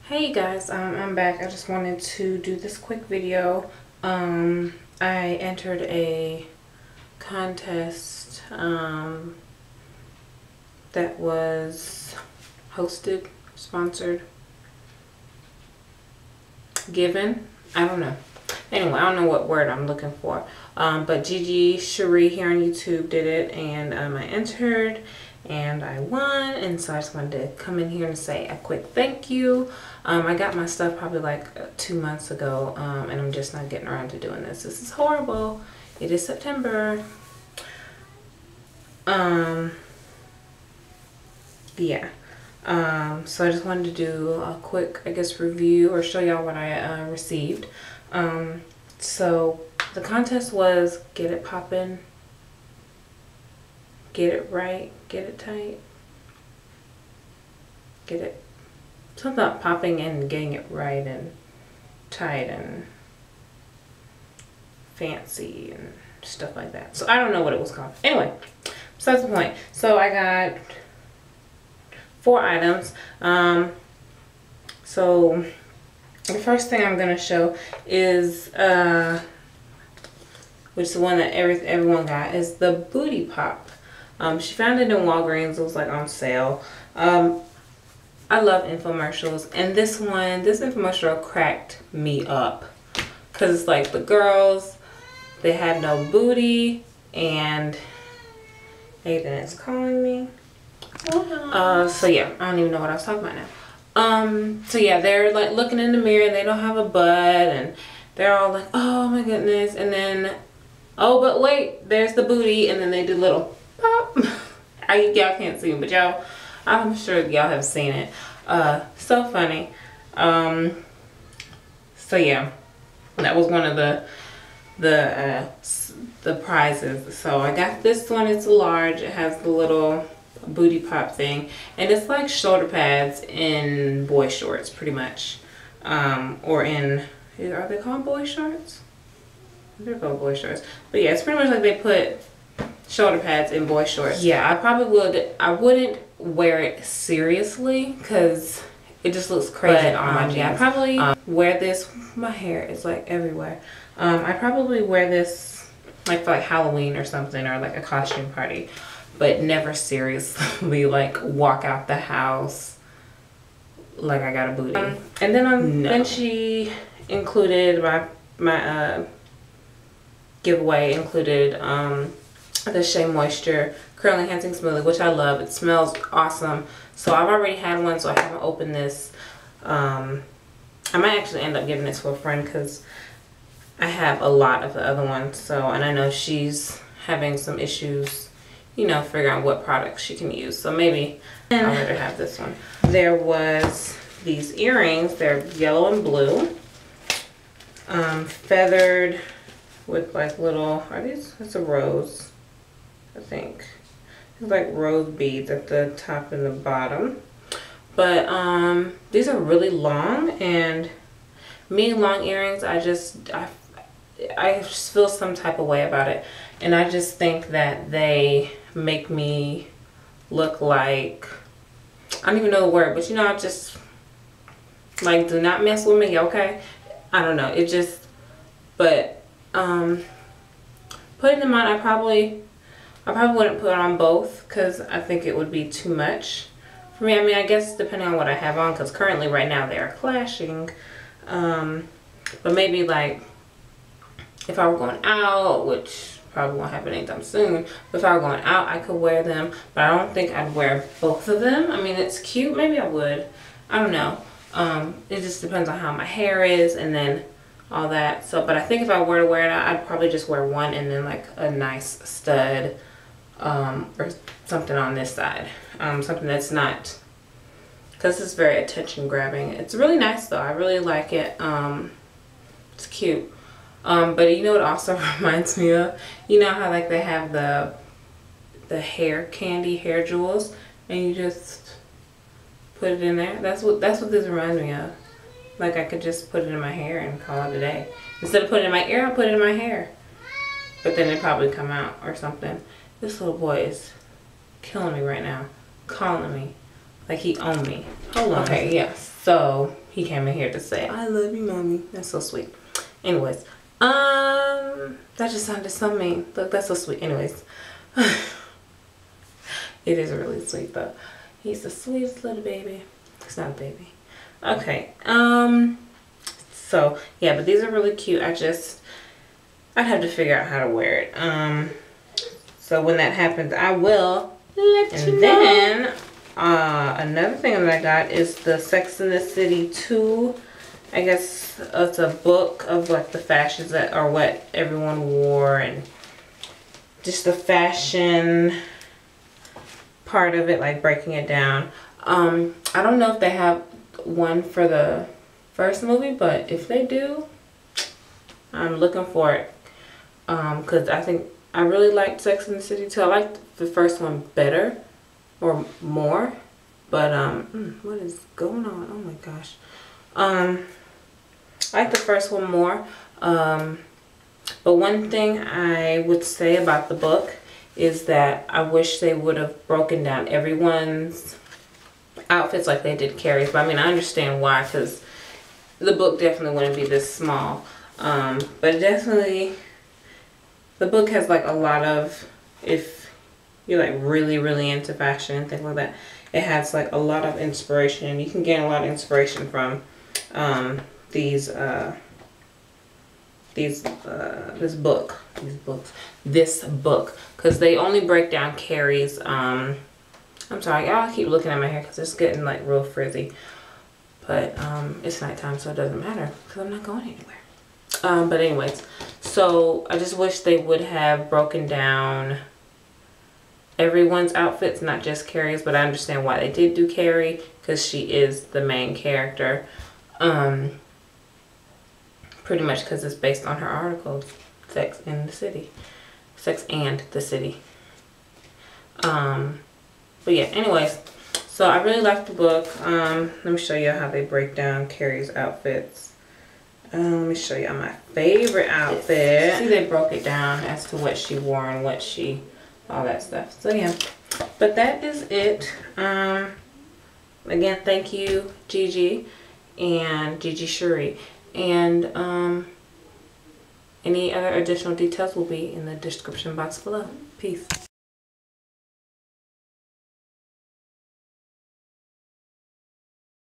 Hey guys, I'm back. I just wanted to do this quick video. I entered a contest that was hosted, sponsored, given. I don't know. Anyway, I don't know what word I'm looking for. But GigiShiree here on YouTube did it, and I entered and I won, and so I just wanted to come in here and say a quick thank you. I got my stuff probably like 2 months ago, and I'm just not getting around to doing this. This is horrible. It is September. Yeah. So I just wanted to do a quick, I guess, review or show y'all what I received. So the contest was get it poppin', get it right, get it tight, get it, something about popping and getting it right and tight and fancy and stuff like that. So I don't know what it was called. Anyway, besides the point. So I got 4 items. So the first thing I'm gonna show is which is the one that everyone got, is the Booty Pop. She found it in Walgreens. It was like on sale. I love infomercials, and this infomercial cracked me up because it's like the girls, they had no booty, and Aiden is calling me. So yeah, I don't even know what I was talking about now. So yeah, they're like looking in the mirror, they don't have a butt, and they're all like, oh my goodness, and then, oh but wait, there's the booty, and then they do little pop. Y'all can't see me, but y'all, I'm sure y'all have seen it. So funny. So yeah, that was one of the prizes. So I got this one. It's a large. It has the little booty pop thing, and it's like shoulder pads in boy shorts, pretty much. Or in, are they called boy shorts? They're called boy shorts. But yeah, it's pretty much like they put shoulder pads in boy shorts. Yeah, I wouldn't wear it seriously because it just looks crazy on my jeans. Yeah, I probably wear this. My hair is like everywhere. I probably wear this like for like Halloween or something, or like a costume party, but never seriously like walk out the house like I got a booty. And then then she included my giveaway included the Shea Moisture Curl Enhancing Smoothie, which I love. It smells awesome. So I've already had one, so I haven't opened this. I might actually end up giving this to a friend because I have a lot of the other ones. So, and I know she's having some issues, you know, figuring out what products she can use. So maybe I'll let her have this one. There was these earrings. They're yellow and blue. Feathered with like little, are these? It's a rose, I think. It's like rose beads at the top and the bottom. But these are really long, and me long earrings, I just feel some type of way about it. And I just think that they make me look like, I don't even know the word, but you know, I just like, do not mess with me, okay? I don't know, it just, but putting them on, I probably wouldn't put on both because I think it would be too much for me. I mean, I guess depending on what I have on, because currently right now they are clashing. But maybe like if I were going out, which probably won't happen anytime soon, but if I were going out, I could wear them, but I don't think I'd wear both of them. I mean, it's cute, maybe I would, I don't know. It just depends on how my hair is and then all that. So, but I think if I were to wear it out, I'd probably just wear one and then like a nice stud or something on this side, something that's not, because it's very attention grabbing. It's really nice though, I really like it. It's cute. But you know what also reminds me of, you know how like they have the hair candy, hair jewels, and you just put it in there. That's what this reminds me of. Like I could just put it in my hair and call it a day. Instead of putting it in my ear, I'll put it in my hair. But then it'd probably come out or something. This little boy is killing me right now. Calling me like he owned me. Hold on. Okay, yeah. So he came in here to say, I love you, mommy. That's so sweet. Anyways, that just sounded so mean. Look, that's so sweet. Anyways, it is really sweet though. He's the sweetest little baby. He's not a baby. Okay. So yeah, but these are really cute. I'd have to figure out how to wear it. So when that happens, I will let you know. And then another thing that I got is the Sex and the City 2. I guess it's a book of like the fashions that are what everyone wore and just the fashion part of it, like breaking it down. I don't know if they have one for the first movie, but if they do, I'm looking for it. Because I really liked Sex and the City 2. I liked the first one better or more. But, what is going on? Oh my gosh. I like the first one more. But one thing I would say about the book is that I wish they would have broken down everyone's outfits like they did Carrie's. But I mean, I understand why, because the book definitely wouldn't be this small. But definitely, the book has like a lot of, if you're like really, really into fashion and things like that, it has like a lot of inspiration. You can gain a lot of inspiration from this book, because they only break down Carrie's. I'm sorry, y'all keep looking at my hair because it's getting like real frizzy, but it's nighttime, so it doesn't matter because I'm not going anywhere. But anyways, so I just wish they would have broken down everyone's outfits, not just Carrie's, but I understand why they did do Carrie, because she is the main character. Pretty much because it's based on her article, Sex and the City. But yeah, anyways, so I really like the book. Let me show you how they break down Carrie's outfits. Let me show you my favorite outfit. See, they broke it down as to what she wore and what all that stuff. So yeah, but that is it. Again, thank you, Gigi and GigiShiree. And any other additional details will be in the description box below. Peace.